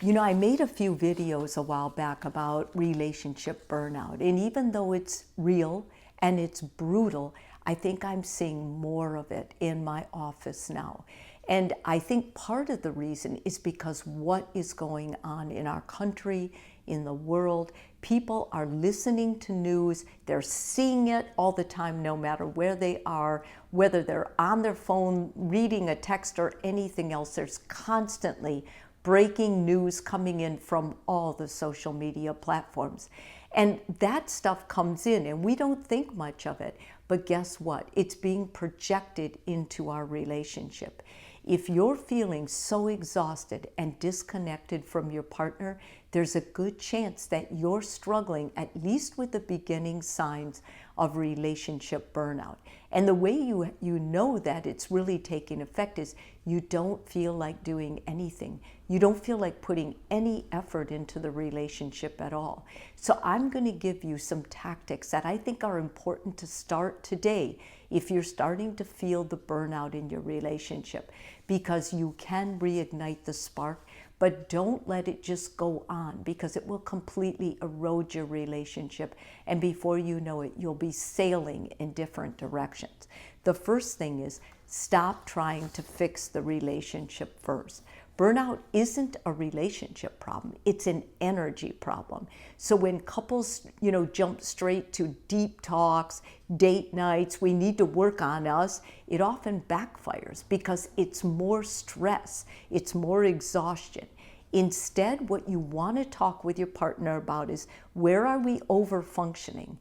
You know, I made a few videos a while back about relationship burnout. And even though it's real and it's brutal, I think I'm seeing more of it in my office now. And I think part of the reason is because what is going on in our country, in the world. People are listening to news, they're seeing it all the time, no matter where they are, whether they're on their phone, reading a text, or anything else. There's constantly breaking news coming in from all the social media platforms. And that stuff comes in and we don't think much of it. But guess what? It's being projected into our relationship. If you're feeling so exhausted and disconnected from your partner, there's a good chance that you're struggling, at least with the beginning signs of relationship burnout. And the way you know that it's really taking effect is you don't feel like doing anything. You don't feel like putting any effort into the relationship at all. So I'm going to give you some tactics that I think are important to start today if you're starting to feel the burnout in your relationship, because you can reignite the spark, but don't let it just go on, because it will completely erode your relationship, and before you know it, you'll be sailing in different directions. The first thing is stop trying to fix the relationship first. Burnout isn't a relationship problem, it's an energy problem. So when couples, jump straight to deep talks, date nights, we need to work on us, it often backfires because it's more stress, it's more exhaustion. Instead, what you want to talk with your partner about is, where are we over functioning?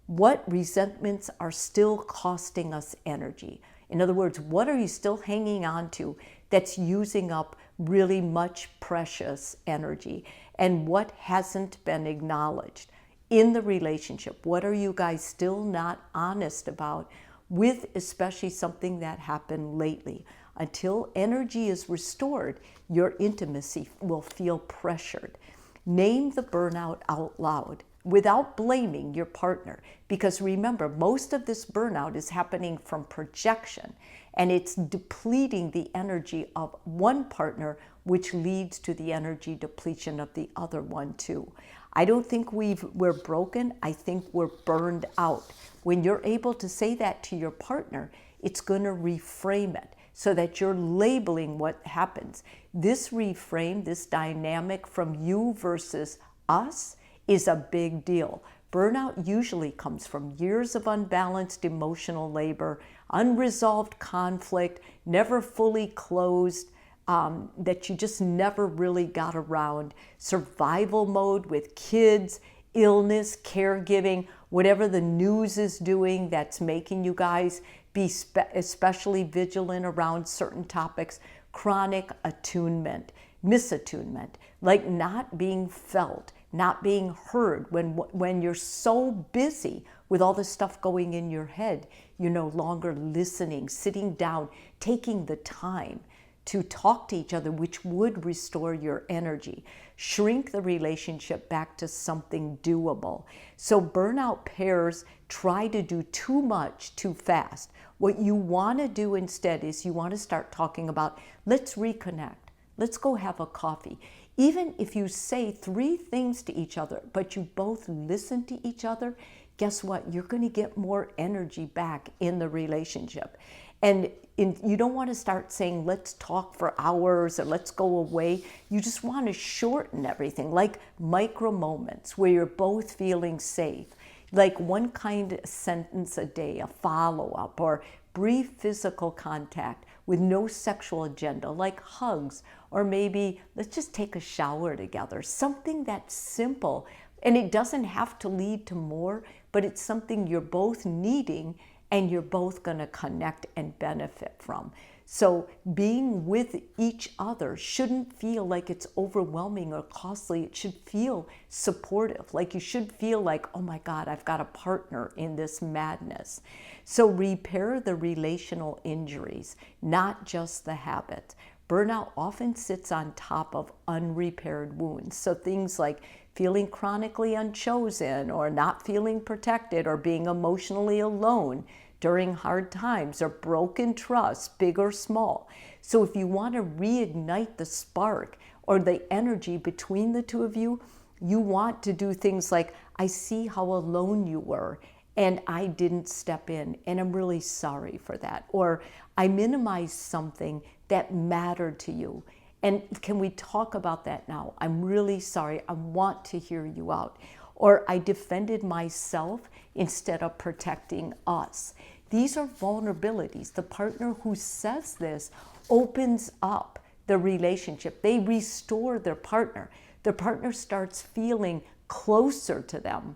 What resentments are still costing us energy? In other words, what are you still hanging on to that's using up really much precious energy? And what hasn't been acknowledged in the relationship? What are you guys still not honest about with, especially something that happened lately? Until energy is restored, your intimacy will feel pressured. Name the burnout out loud without blaming your partner. Because remember, most of this burnout is happening from projection, and it's depleting the energy of one partner, which leads to the energy depletion of the other one too. I don't think we're broken, I think we're burned out. When you're able to say that to your partner, it's going to reframe it so that you're labeling what happens. This reframe, this dynamic from you versus us, is a big deal. Burnout usually comes from years of unbalanced emotional labor, unresolved conflict, never fully closed, that you just never really got around, survival mode with kids, illness, caregiving, whatever the news is doing that's making you guys be especially vigilant around certain topics, chronic attunement, misattunement, like not being felt, not being heard. When you're so busy with all the stuff going in your head, you're no longer listening, sitting down, taking the time to talk to each other, which would restore your energy. Shrink the relationship back to something doable. So burnout pairs try to do too much too fast. What you want to do instead is you want to start talking about, let's reconnect. Let's go have a coffee. Even if you say 3 things to each other, but you both listen to each other, guess what? You're going to get more energy back in the relationship. And you don't want to start saying, let's talk for hours or let's go away. You just want to shorten everything, like micro moments where you're both feeling safe. Like one kind of sentence a day, a follow-up, or brief physical contact with no sexual agenda, like hugs, or maybe let's just take a shower together. Something that's simple, and it doesn't have to lead to more, but it's something you're both needing and you're both going to connect and benefit from. So being with each other shouldn't feel like it's overwhelming or costly. It should feel supportive. Like you should feel like, oh my God, I've got a partner in this madness. So repair the relational injuries, not just the habits. Burnout often sits on top of unrepaired wounds. So things like feeling chronically unchosen, or not feeling protected, or being emotionally alone during hard times, or broken trust, big or small. So if you want to reignite the spark, or the energy between the two of you, you want to do things like, I see how alone you were and I didn't step in and I'm really sorry for that. Or I minimized something that mattered to you. And can we talk about that now? I'm really sorry. I want to hear you out. Or I defended myself instead of protecting us. These are vulnerabilities. The partner who says this opens up the relationship. They restore their partner. Their partner starts feeling closer to them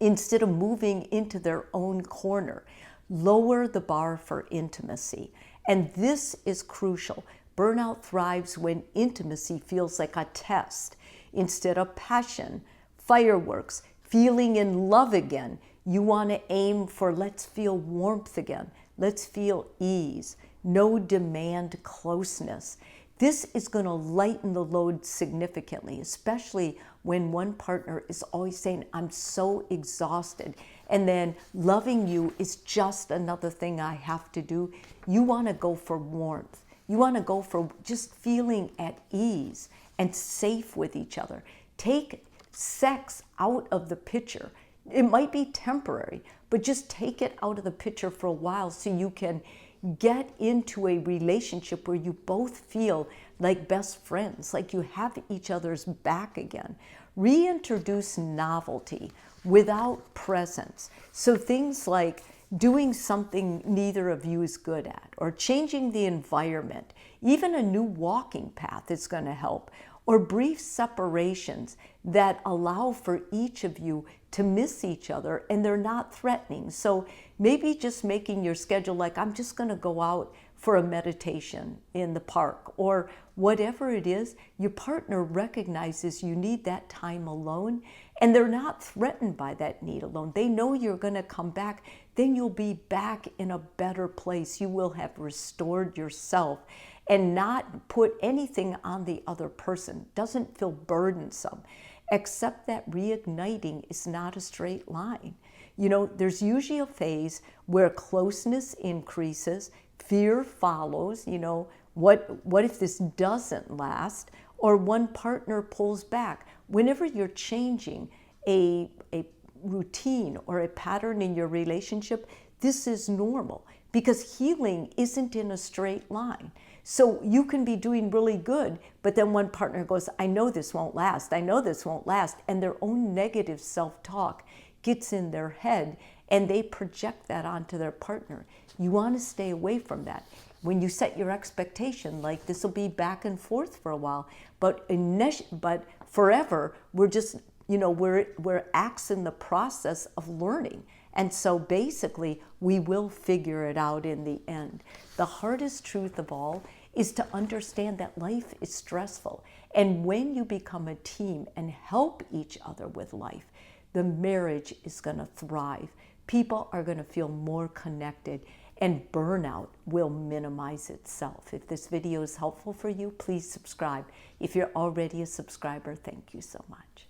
instead of moving into their own corner. Lower the bar for intimacy. And this is crucial. Burnout thrives when intimacy feels like a test instead of passion, fireworks, feeling in love again. You want to aim for let's feel warmth again. Let's feel ease. No demand closeness. This is going to lighten the load significantly, especially when one partner is always saying, I'm so exhausted. And then loving you is just another thing I have to do. You want to go for warmth. You want to go for just feeling at ease and safe with each other. Take sex out of the picture. It might be temporary, but just take it out of the picture for a while so you can get into a relationship where you both feel like best friends, like you have each other's back again. Reintroduce novelty without presence. So things like doing something neither of you is good at, or changing the environment, even a new walking path is going to help, or brief separations that allow for each of you to miss each other and they're not threatening. So maybe just making your schedule like, I'm just going to go out for a meditation in the park, or whatever it is, your partner recognizes you need that time alone and they're not threatened by that need alone. They know you're going to come back. Then you'll be back in a better place. You will have restored yourself and not put anything on the other person. Doesn't feel burdensome, except that reigniting is not a straight line. You know, there's usually a phase where closeness increases, fear follows, you know, what if this doesn't last? Or one partner pulls back. Whenever you're changing a routine or a pattern in your relationship, this is normal because healing isn't in a straight line. So you can be doing really good, but then one partner goes, I know this won't last. I know this won't last. And their own negative self-talk gets in their head and they project that onto their partner. You want to stay away from that. When you set your expectation, like this will be back and forth for a while, but forever, we're just, you know, we're acts in the process of learning. And so basically, we will figure it out in the end. The hardest truth of all is to understand that life is stressful. And when you become a team and help each other with life, the marriage is going to thrive. People are going to feel more connected and burnout will minimize itself. If this video is helpful for you, please subscribe. If you're already a subscriber, thank you so much.